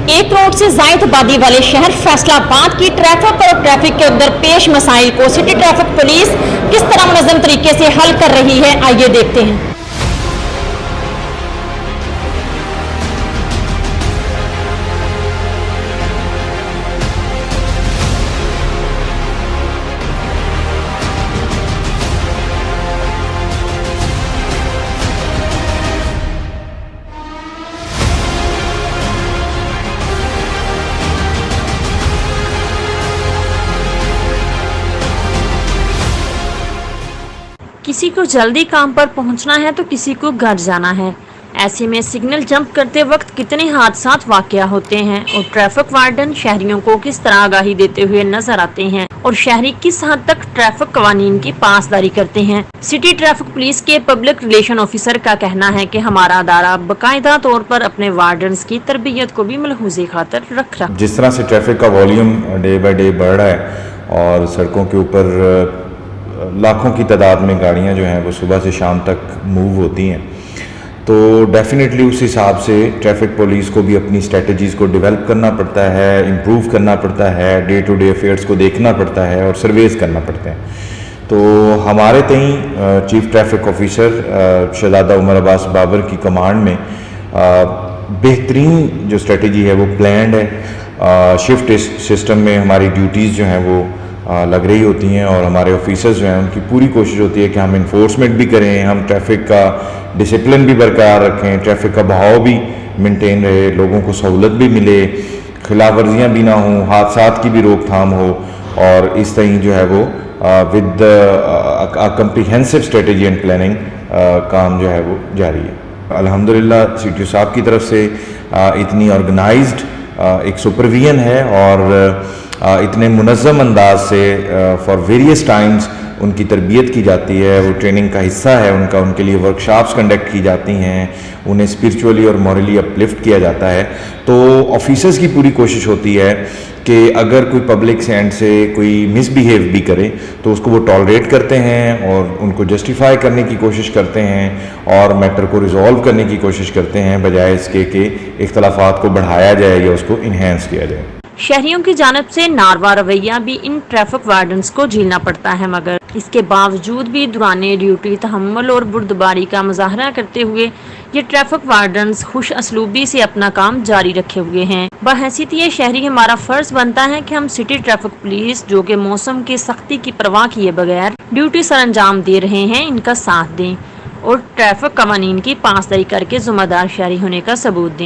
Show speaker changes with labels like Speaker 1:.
Speaker 1: 1 करोड़ से ज्यादा आबादी वाले शहर फैसलाबाद की ट्रैफिक और ट्रैफिक के दरपेश मसाइल को सिटी ट्रैफिक पुलिस किस तरह मुनज़्ज़म तरीके से हल कर रही है, आइए देखते हैं। किसी को जल्दी काम पर पहुंचना है तो किसी को घर जाना है। ऐसे में सिग्नल जंप करते वक्त कितने हादसा वाकया होते हैं और ट्रैफिक वार्डन शहरियों को किस तरह आगाही देते हुए नजर आते हैं और शहरी किस हद तक ट्रैफिक कवानीन की पासदारी करते हैं। सिटी ट्रैफिक पुलिस के पब्लिक रिलेशन ऑफिसर का कहना है कि हमारा अदारा बाकायदा तौर पर अपने वार्डन्स की तरबियत को भी मलहूज़े खातर रख रहा है।
Speaker 2: जिस तरह से ट्रैफिक का वॉल्यूम डे बाय डे बढ़ रहा है और सड़कों के ऊपर लाखों की तादाद में गाड़ियां जो हैं वो सुबह से शाम तक मूव होती हैं, तो डेफिनेटली उस हिसाब से ट्रैफिक पुलिस को भी अपनी स्ट्रेटजीज़ को डेवलप करना पड़ता है, इम्प्रूव करना पड़ता है, डे टू डे अफेयर्स को देखना पड़ता है और सर्वेस करना पड़ते हैं। तो हमारे तई चीफ ट्रैफिक ऑफिसर शहजादा उमर अब्बास बाबर की कमांड में बेहतरीन जो स्ट्रेटजी है वो प्लान्ड है। शिफ्ट सिस्टम में हमारी ड्यूटीज़ जो हैं वो लग रही होती हैं और हमारे ऑफिसर्स जो हैं उनकी पूरी कोशिश होती है कि हम इन्फोर्समेंट भी करें, हम ट्रैफिक का डिसिप्लिन भी बरकरार रखें, ट्रैफिक का बहाव भी मेंटेन रहे, लोगों को सहूलत भी मिले, खिलाफ वर्जियाँ भी ना हों, हादसात की भी रोकथाम हो और इस तरह जो है वो with comprehensive strategy and planning काम जो है वो जारी है। अल्हम्दुलिल्लाह सीटीओ साहब की तरफ से इतनी ऑर्गेनाइज्ड एक सुपरविजन है और इतने मुनज़्ज़म अंदाज से फॉर वेरियस टाइम्स उनकी तरबियत की जाती है, वो ट्रेनिंग का हिस्सा है उनका, उनके लिए वर्कशॉप्स कंडक्ट की जाती हैं, उन्हें स्पिरिचुअली और मॉरली अपलिफ्ट किया जाता है। तो ऑफिसर्स की पूरी कोशिश होती है कि अगर कोई पब्लिक से एंड से कोई मिसबिहेव भी करे तो उसको वो टॉलरेट करते हैं और उनको जस्टिफाई करने की कोशिश करते हैं और मैटर को रिजॉल्व करने की कोशिश करते हैं, बजाय इसके कि इख्तलाफात को बढ़ाया जाए या उसको इन्हेंस किया जाए।
Speaker 1: शहरियों की जानब से नारवा रवैया भी इन ट्रैफिक वार्डन्स को झेलना पड़ता है, मगर इसके बावजूद भी दौरान ड्यूटी तहम्मुल और बुर्दबारी का मुजाहरा करते हुए ये ट्रैफिक वार्डन्स खुश असलूबी से अपना काम जारी रखे हुए हैं। बहैसियत ये शहरी हमारा फर्ज बनता है कि हम सिटी ट्रैफिक पुलिस जो कि मौसम की सख्ती की परवाह किए बगैर ड्यूटी सर अंजाम दे रहे हैं, इनका साथ दें और ट्रैफिक कवानीन की पासदारी करके जिम्मेदार शहरी होने का सबूत दें।